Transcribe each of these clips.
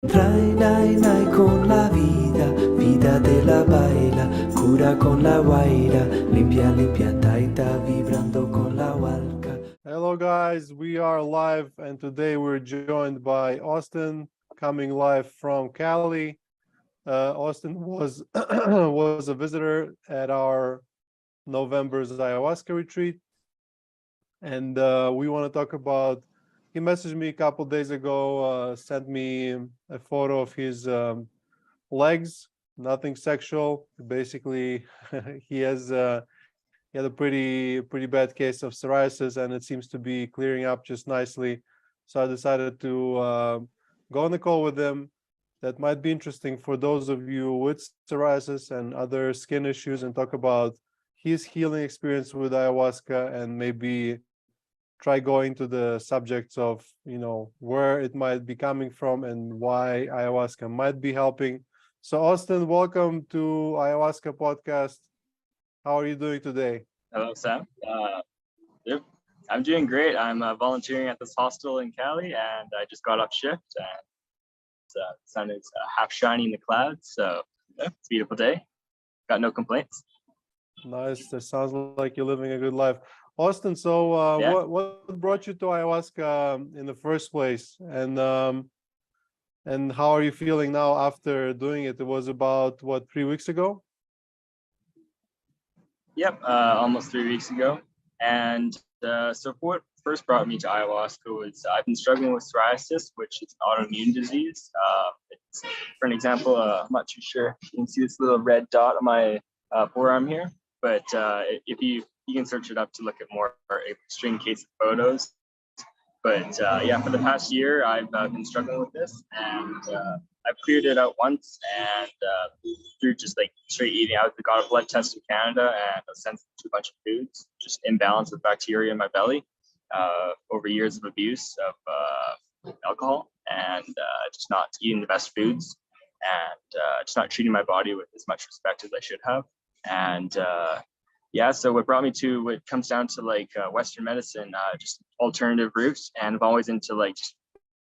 Nai con la vida, vida de la baila, cura con la guaira, limpia, limpia, taita, vibrando con la hualca. Hello guys, we are live and today we're joined by Austin, coming live from Cali. Austin was was a visitor at our November's ayahuasca retreat, and we want to talk about. He messaged me a couple days ago, sent me a photo of his legs. Nothing sexual. Basically, he has he had a pretty bad case of psoriasis, and it seems to be clearing up just nicely. So I decided to go on the call with him. That might be interesting for those of you with psoriasis and other skin issues, and talk about his healing experience with ayahuasca, and maybe try going to the subjects of where it might be coming from and why ayahuasca might be helping. So Austin, welcome to ayahuasca podcast. How are you doing today? Hello, Sam. Yep, I'm doing great. I'm volunteering at this hostel in Cali, and I just got off shift. And the sun is half shining in the clouds, so yeah, it's a beautiful day. Got no complaints. Nice. That sounds like you're living a good life. Austin, so Yeah. what brought you to ayahuasca in the first place? And how are you feeling now after doing it? It was about, what, 3 weeks ago? Yep, almost 3 weeks ago. And so what first brought me to ayahuasca was I've been struggling with psoriasis, which is an autoimmune disease. It's, for an example, I'm not too sure. You can see this little red dot on my forearm here. But if you can search it up to look at more extreme case of photos. But yeah, for the past year, I've been struggling with this, and I've cleared it out once, and through just like straight eating. I got a blood test in Canada, and I was sent to a bunch of foods, just imbalance with bacteria in my belly, over years of abuse of alcohol, and just not eating the best foods, and just not treating my body with as much respect as I should have. And yeah, so what brought me to what comes down to like Western medicine, just alternative routes, and I'm always into like just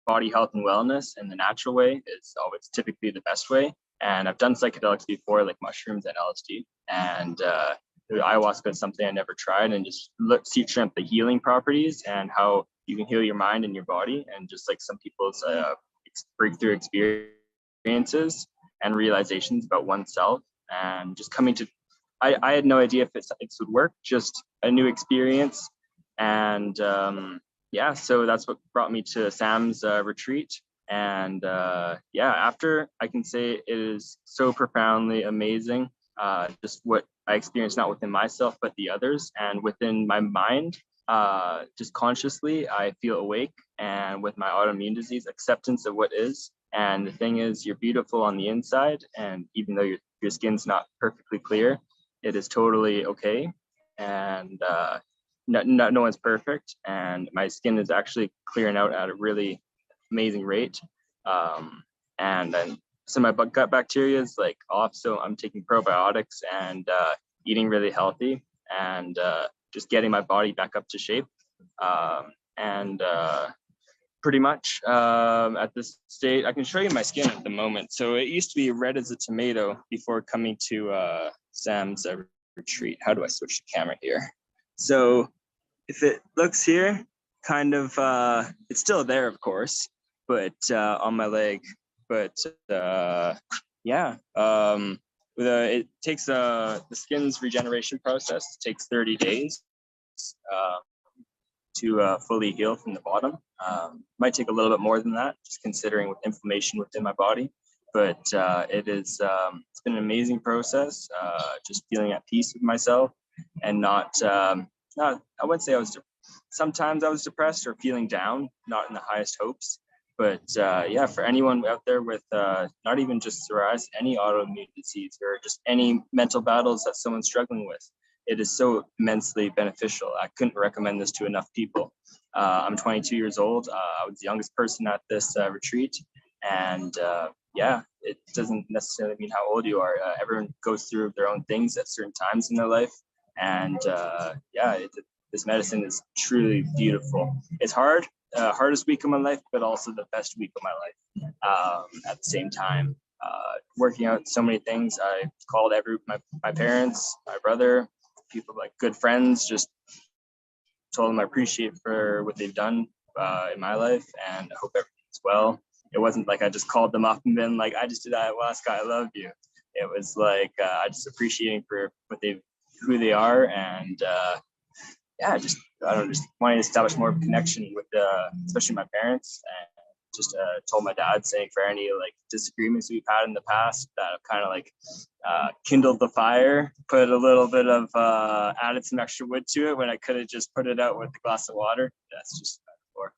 body health and wellness, and the natural way is always typically the best way. And I've done psychedelics before, like mushrooms and LSD, and ayahuasca is something I never tried, and just searching up the healing properties and how you can heal your mind and your body, and just like some people's breakthrough experiences and realizations about oneself, and just coming to I had no idea if it would work, just a new experience. And yeah, so that's what brought me to Sam's retreat. And yeah, after, I can say it is so profoundly amazing, just what I experienced, not within myself, but the others, and within my mind. Just consciously, I feel awake, and with my autoimmune disease, acceptance of what is. And the thing is, you're beautiful on the inside, and even though your skin's not perfectly clear, it is totally okay. And no one's perfect, and my skin is actually clearing out at a really amazing rate. And then some of my gut bacteria is like off, so I'm taking probiotics and eating really healthy, and just getting my body back up to shape. And pretty much at this state, I can show you my skin at the moment. So it used to be red as a tomato before coming to Sam's retreat. How do I switch the camera here? So if it looks here, kind of, it's still there, of course, but on my leg. But yeah, it takes the skin's regeneration process takes 30 days to fully heal from the bottom. Might take a little bit more than that, just considering with inflammation within my body. But it's been an amazing process, just feeling at peace with myself, and not I wouldn't say sometimes I was depressed or feeling down, not in the highest hopes. But yeah, for anyone out there with not even just psoriasis, any autoimmune disease, or just any mental battles that someone's struggling with, it is so immensely beneficial. I couldn't recommend this to enough people. I'm 22 years old. I was the youngest person at this retreat. And yeah, it doesn't necessarily mean how old you are. Everyone goes through their own things at certain times in their life. And yeah, this medicine is truly beautiful. It's hard. hardest week of my life, but also the best week of my life at the same time. Working out so many things. I called my parents, my brother, people like good friends, just told them I appreciate for what they've done in my life, and I hope everything's well. It wasn't like I just called them up and been like, I just did ayahuasca, I love you. It was like I just appreciating for who they are, and just wanting to establish more of a connection with especially my parents, and just told my dad, saying for any like disagreements we've had in the past that have kind of like kindled the fire, put a little bit of added some extra wood to it when I could have just put it out with a glass of water. That's just before.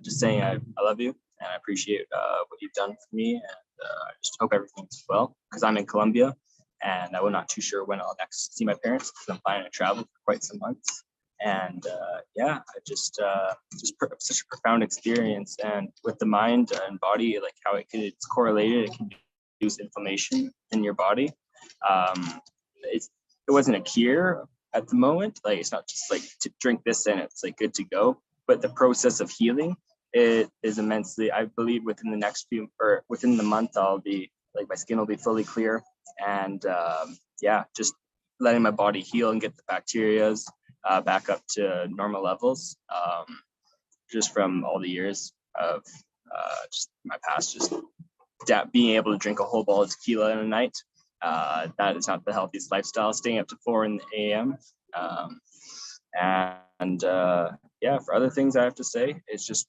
Just saying I love you and I appreciate what you've done for me, and I just hope everything's well, because I'm in Colombia and I'm not too sure when I'll next see my parents, because I'm planning to travel for quite some months. And I just such a profound experience, and with the mind and body, like how it's correlated, it can reduce inflammation in your body. It wasn't a cure at the moment, like it's not just like to drink this and it's like good to go, but the process of healing, it is immensely, I believe within the month, I'll be like, my skin will be fully clear, and just letting my body heal and get the bacterias back up to normal levels, just from all the years of just my past, just being able to drink a whole bottle of tequila in a night. That is not the healthiest lifestyle, staying up to 4 a.m. For other things I have to say, it's just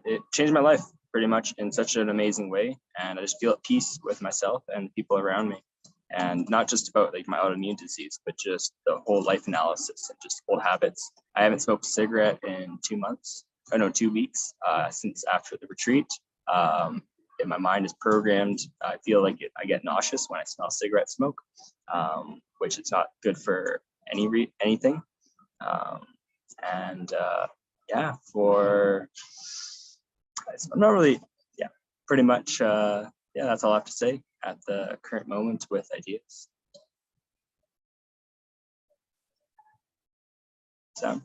it changed my life pretty much in such an amazing way, and I just feel at peace with myself and people around me. And not just about like my autoimmune disease, but just the whole life analysis and just old habits. I haven't smoked a cigarette in 2 weeks since after the retreat. And my mind is programmed. I feel like I get nauseous when I smell cigarette smoke, which is not good for anything. I'm not really, pretty much, that's all I have to say at the current moment with ideas. So,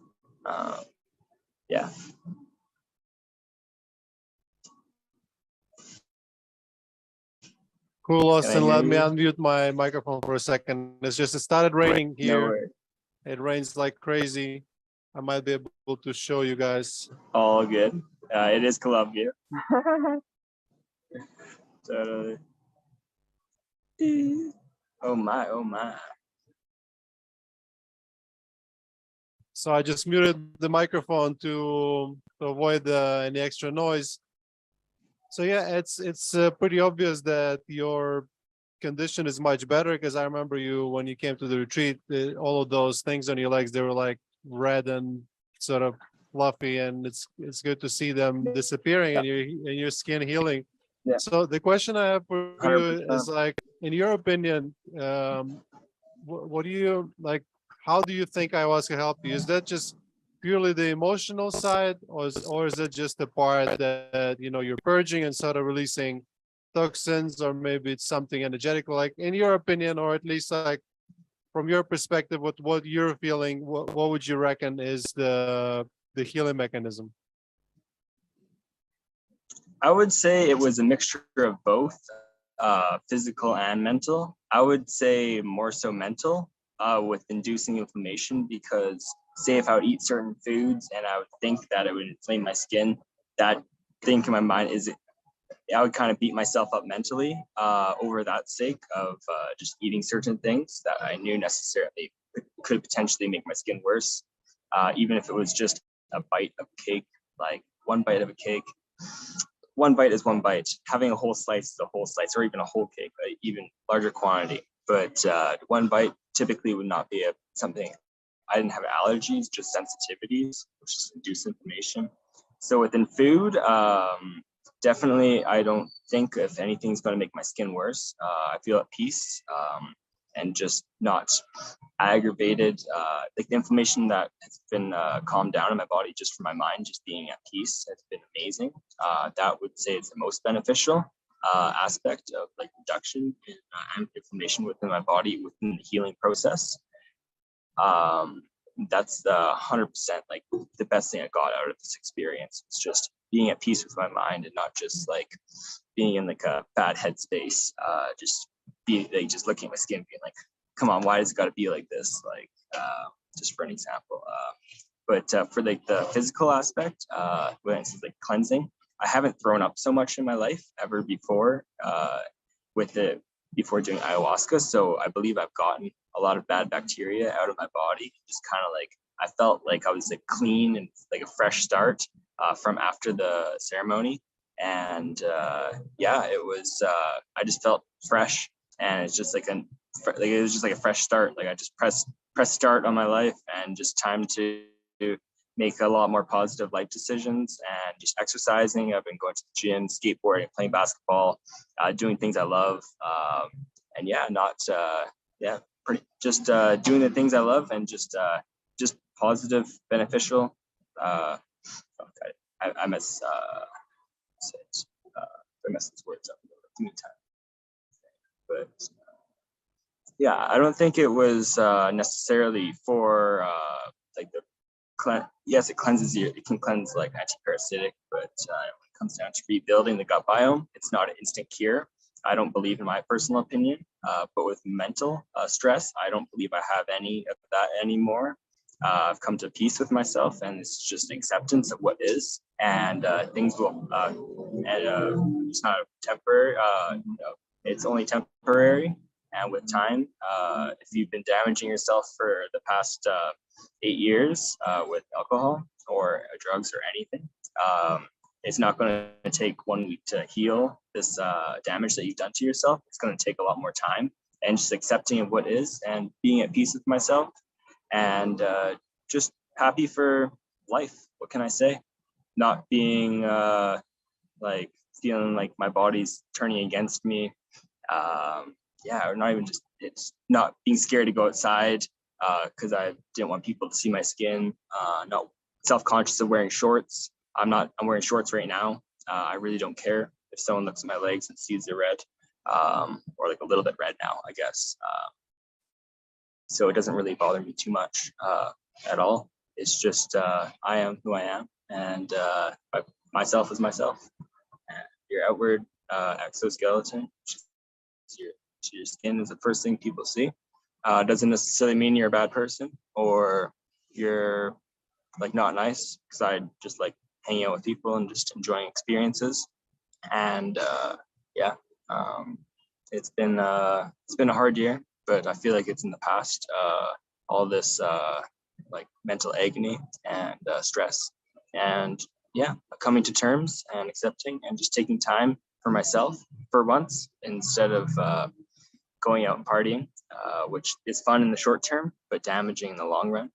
Cool, Austin. Let me unmute my microphone for a second. It started raining here. It rains like crazy. I might be able to show you guys. All good. It is Colombia. Totally. Oh my. So I just muted the microphone to avoid any extra noise. So it's pretty obvious that your condition is much better, because I remember you when you came to the retreat, all of those things on your legs, they were like red and sort of fluffy, and it's good to see them disappearing and your skin healing. Yeah. So the question I have for you is, like, in your opinion, what do you like? How do you think ayahuasca helped you? Is that just purely the emotional side, or is it just the part that you're purging and sort of releasing toxins, or maybe it's something energetic? Like, in your opinion, or at least like from your perspective, what you're feeling, what would you reckon is the healing mechanism? I would say it was a mixture of both, physical and mental. I would say more so mental, with inducing inflammation, because say if I would eat certain foods and I would think that it would inflame my skin, that think in my mind I would kind of beat myself up mentally over that sake of just eating certain things that I knew necessarily could potentially make my skin worse. Even if it was just a bite of cake, like one bite of a cake. One bite is one bite. Having a whole slice is a whole slice, or even a whole cake, even larger quantity. But one bite typically would not be something. I didn't have allergies, just sensitivities, which is induced inflammation. So within food, definitely, I don't think if anything's going to make my skin worse. I feel at peace and just not aggravated. Like the inflammation that has been calmed down in my body just from my mind, just being at peace, has been amazing. That would say it's the most beneficial aspect of like reduction in inflammation within my body within the healing process. that's 100% like the best thing I got out of this experience. It's just being at peace with my mind and not just like being in like a bad headspace. Just being like just looking at my skin, being like, come on, why does it got to be like this? Like, just for an example. But for like the physical aspect, when it's like cleansing, I haven't thrown up so much in my life ever before before doing ayahuasca. So I believe I've gotten a lot of bad bacteria out of my body. Just kind of like, I felt like I was like clean and like a fresh start from after the ceremony. And yeah, it was, I just felt fresh, and it's just like it was just like a fresh start. Like I just press start on my life, and just time to make a lot more positive life decisions, and just exercising. I've been going to the gym, skateboarding, playing basketball, doing things I love. And yeah, just doing the things I love, and just positive, beneficial. I mess these words up a time. But yeah, I don't think it was necessarily for like the yes, it cleanses you. It can cleanse like anti-parasitic, but when it comes down to rebuilding the gut biome, it's not an instant cure. I don't believe, in my personal opinion, but with mental stress, I don't believe I have any of that anymore. I've come to peace with myself, and it's just acceptance of what is, and things will, it's not temporary, it's only temporary. And with time, if you've been damaging yourself for the past 8 years with alcohol or drugs or anything, it's not going to take 1 week to heal this damage that you've done to yourself. It's going to take a lot more time, and just accepting of what is and being at peace with myself, and just happy for life. What can I say? Not being like feeling like my body's turning against me. Yeah, or not even just, it's not being scared to go outside because I didn't want people to see my skin. Not self-conscious of wearing shorts. I'm wearing shorts right now. I really don't care if someone looks at my legs and sees the red, or like a little bit red now, I guess. So it doesn't really bother me too much at all. It's just I am who I am, and myself is myself. And your outward exoskeleton, your skin, is the first thing people see. Doesn't necessarily mean you're a bad person or you're like not nice, because I just like hanging out with people and just enjoying experiences. And yeah, it's been a hard year, but I feel like it's in the past. All this like mental agony and stress, and yeah, coming to terms and accepting and just taking time for myself for once, instead of going out and partying, which is fun in the short term, but damaging in the long run.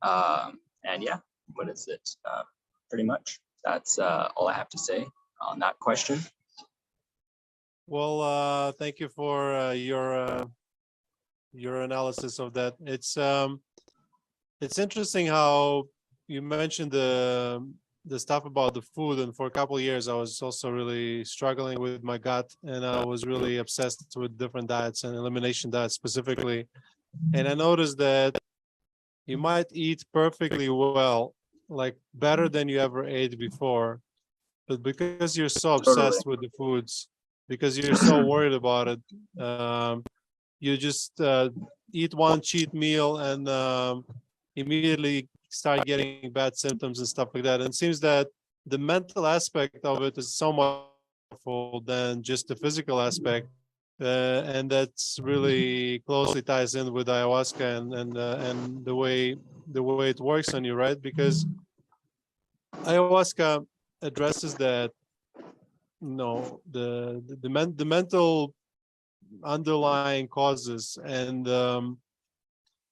And yeah, what is it? Pretty much that's all I have to say on that question. Well, thank you for your analysis of that. It's interesting how you mentioned the stuff about the food, and for a couple of years I was also really struggling with my gut, and I was really obsessed with different diets and elimination diets specifically. And I noticed that you might eat perfectly well, like better than you ever ate before, but because you're so obsessed with the foods, because you're so worried about it, you just eat one cheat meal and immediately start getting bad symptoms and stuff like that. And it seems that the mental aspect of it is so much more powerful than just the physical aspect, and that's really closely ties in with ayahuasca and the way it works on you, right? Because ayahuasca addresses that, the mental underlying causes, and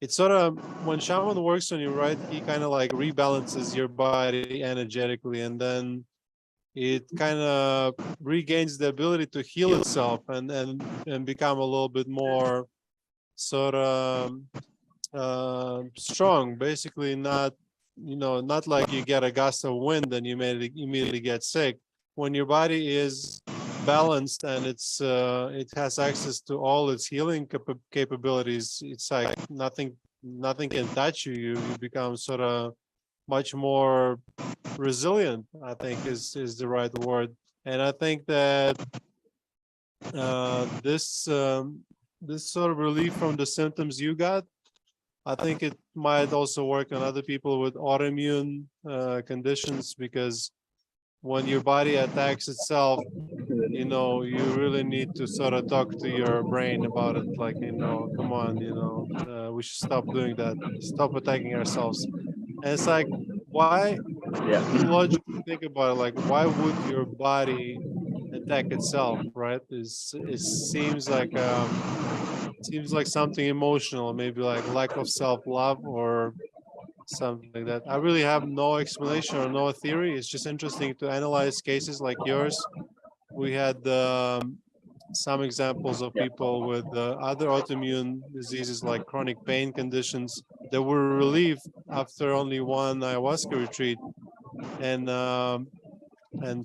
it's sort of, when shaman works on you, right, he kind of like rebalances your body energetically, and then it kind of regains the ability to heal itself and become a little bit more sort of strong, basically. Not like you get a gust of wind and you immediately get sick. When your body is balanced and it has access to all its healing capabilities, it's like nothing nothing can touch you. You become sort of much more resilient, I think is the right word. And I think that this sort of relief from the symptoms you got, I think it might also work on other people with autoimmune conditions, because when your body attacks itself, you really need to sort of talk to your brain about it. Like, come on, we should stop doing that. Stop attacking ourselves. And it's like, why, Yeah. if you logically think about it, like, why would your body attack itself, right? It seems like something emotional, maybe like lack of self-love or something like that. I really have no explanation or no theory. It's just interesting to analyze cases like yours. We had some examples of Yeah. people with other autoimmune diseases like chronic pain conditions that were relieved after only one ayahuasca retreat, and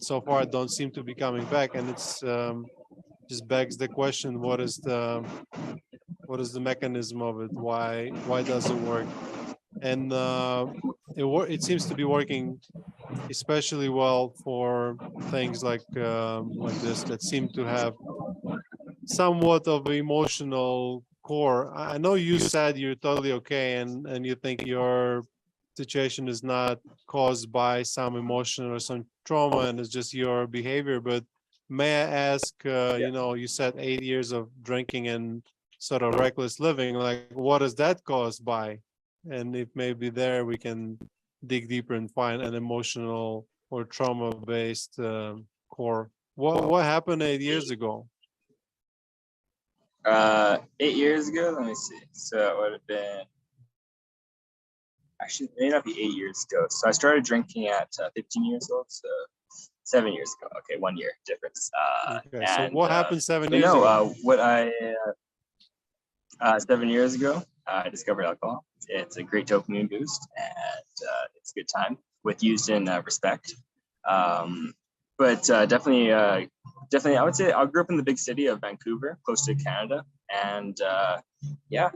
so far don't seem to be coming back. And it's just begs the question: what is the mechanism of it? Why does it work? And it seems to be working especially well for things like this that seem to have somewhat of an emotional core. I know you said you're totally okay, and you think your situation is not caused by some emotion or some trauma, and it's just your behavior. But may I ask, you said 8 years of drinking and sort of reckless living, like what is that caused by? And if maybe there we can dig deeper and find an emotional or trauma-based core. What happened 8 years ago? 8 years ago, let me see. So it would have been, actually, it may not be 8 years ago. So I started drinking at 15 years old. So 7 years ago. Okay, 1 year difference. Okay, so what happened 7 years no, ago? 7 years ago, I discovered alcohol. It's a great dopamine boost, and it's a good time with used in respect. But definitely, I would say I grew up in the big city of Vancouver, close to Canada, and yeah,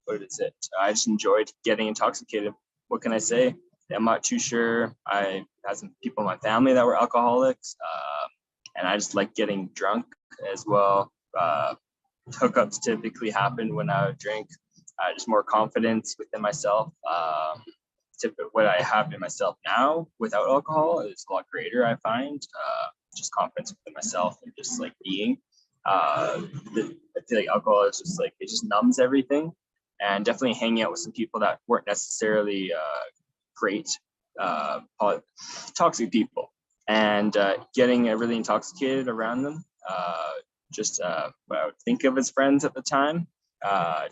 what is it? I just enjoyed getting intoxicated. What can I say? I'm not too sure. I had some people in my family that were alcoholics, and I just like getting drunk as well. Hookups typically happen when I would drink. Just more confidence within myself. What I have in myself now without alcohol is a lot greater, I find. Just confidence within myself and just like being. I feel like alcohol is just like, it just numbs everything. And definitely hanging out with some people that weren't necessarily great, toxic people, and getting really intoxicated around them. Just what I would think of as friends at the time,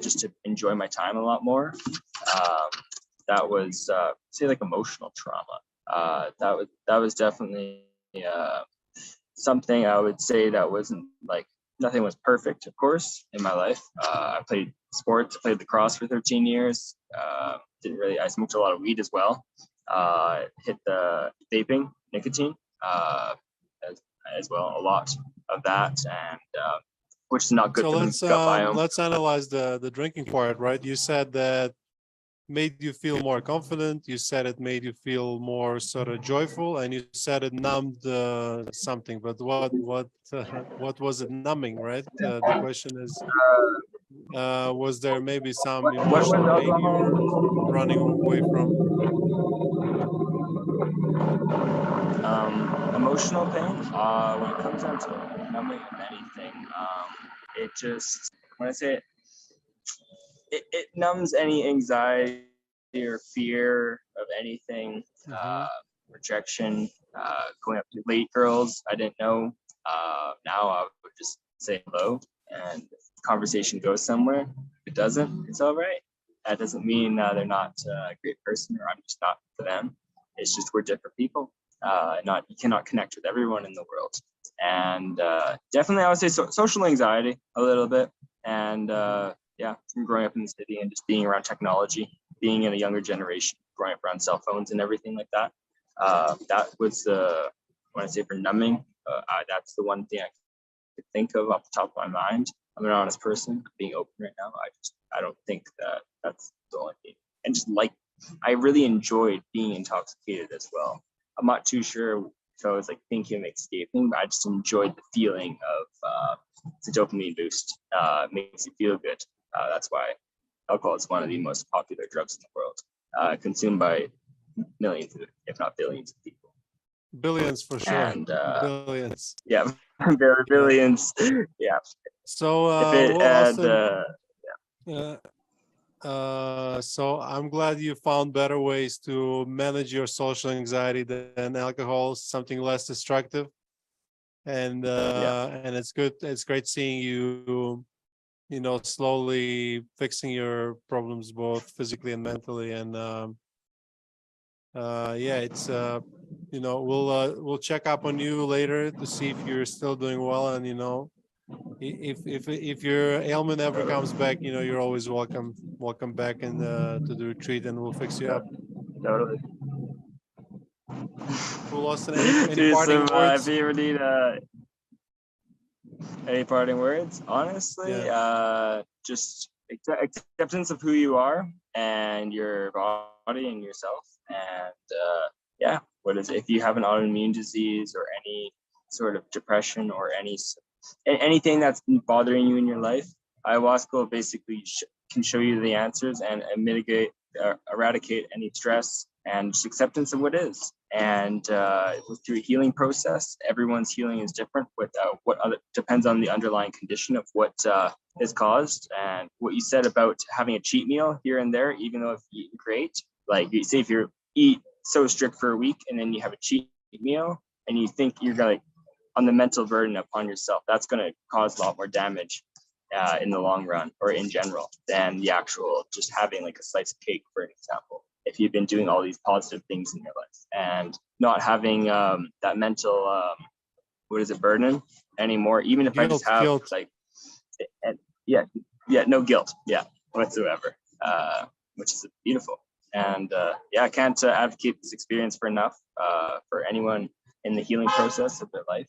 just to enjoy my time a lot more. That was say like emotional trauma. That was definitely something I would say that wasn't like, nothing was perfect, of course, in my life. I played sports, played lacrosse for 13 years. I smoked a lot of weed as well. Hit the vaping, nicotine, as well, a lot of that, and which is not good So for the gut biome. let's analyze the drinking part, right? You said that made you feel more confident. You said it made you feel more sort of joyful, and you said it numbed something. But what was it numbing, right? The question is, was there maybe some What emotional was pain you were running away from? Emotional pain, when it comes down to numbing of anything, it just, when I say it numbs any anxiety or fear of anything, rejection, going up to late girls I didn't know. Now I would just say hello, and if the conversation goes somewhere. If it doesn't, it's all right. That doesn't mean they're not a great person, or I'm just not for them. It's just we're different people. You cannot connect with everyone in the world. And definitely I would say social anxiety a little bit. And yeah, from growing up in the city and just being around technology, being in a younger generation, growing up around cell phones and everything like that. That was when I say for numbing, that's the one thing I could think of off the top of my mind. I'm an honest person. Being open right now, I don't think that that's the only thing. And just like, I really enjoyed being intoxicated as well. I'm not too sure if I was like thinking of escaping, but I just enjoyed the feeling of it's a dopamine boost. It makes you feel good. That's why alcohol is one of the most popular drugs in the world, consumed by millions, if not billions of people. Billions for sure. And Billions. yeah, billions. Yeah. So, If it well, had, Austin, so I'm glad you found better ways to manage your social anxiety than alcohol, something less destructive. And and it's good. It's great seeing you, slowly fixing your problems both physically and mentally. And yeah, it's we'll check up on you later to see if you're still doing well. And if your ailment ever comes back, you're always welcome back and to the retreat, and we'll fix you up. totally. Cool, Austin. Any Do parting some, words? if you ever need any parting words, honestly, just acceptance of who you are and your body and yourself. And yeah, what is it? If you have an autoimmune disease or any sort of depression or anything that's bothering you in your life, ayahuasca basically can show you the answers and mitigate, eradicate any stress and just acceptance of what is. And through a healing process, everyone's healing is different with depends on the underlying condition of what is caused. And what you said about having a cheat meal here and there, even though if you eat great, like you say, if you eat so strict for a week and then you have a cheat meal and you think you're gonna on the mental burden upon yourself, that's going to cause a lot more damage in the long run or in general than the actual just having like a slice of cake, for an example. If you've been doing all these positive things in your life and not having that mental, burden anymore, even if I just have guilt. like, no guilt, whatsoever, which is beautiful. And I can't advocate this experience for enough for anyone in the healing process of their life.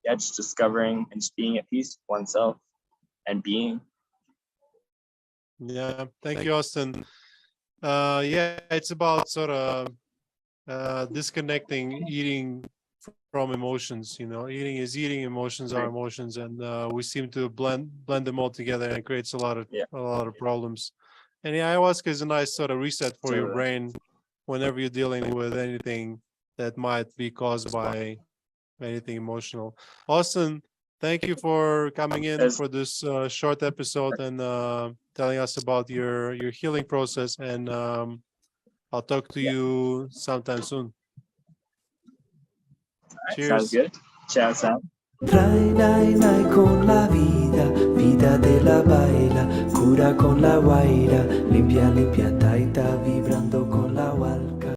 And just discovering and just being at peace with oneself and being. Yeah, thank you, Austin. It's about sort of disconnecting eating from emotions. Eating is eating, emotions are emotions, and we seem to blend them all together, and it creates a lot of problems. And the ayahuasca is a nice sort of reset for your brain whenever you're dealing with anything that might be caused by anything emotional. Austin, thank you for coming in for this short episode and telling us about your healing process. And I'll talk to you sometime soon. Cheers. Sounds good. Ciao, Sam. Trainai con la vida de la baila, cura con la guaira, limpia, limpia, taita, viva.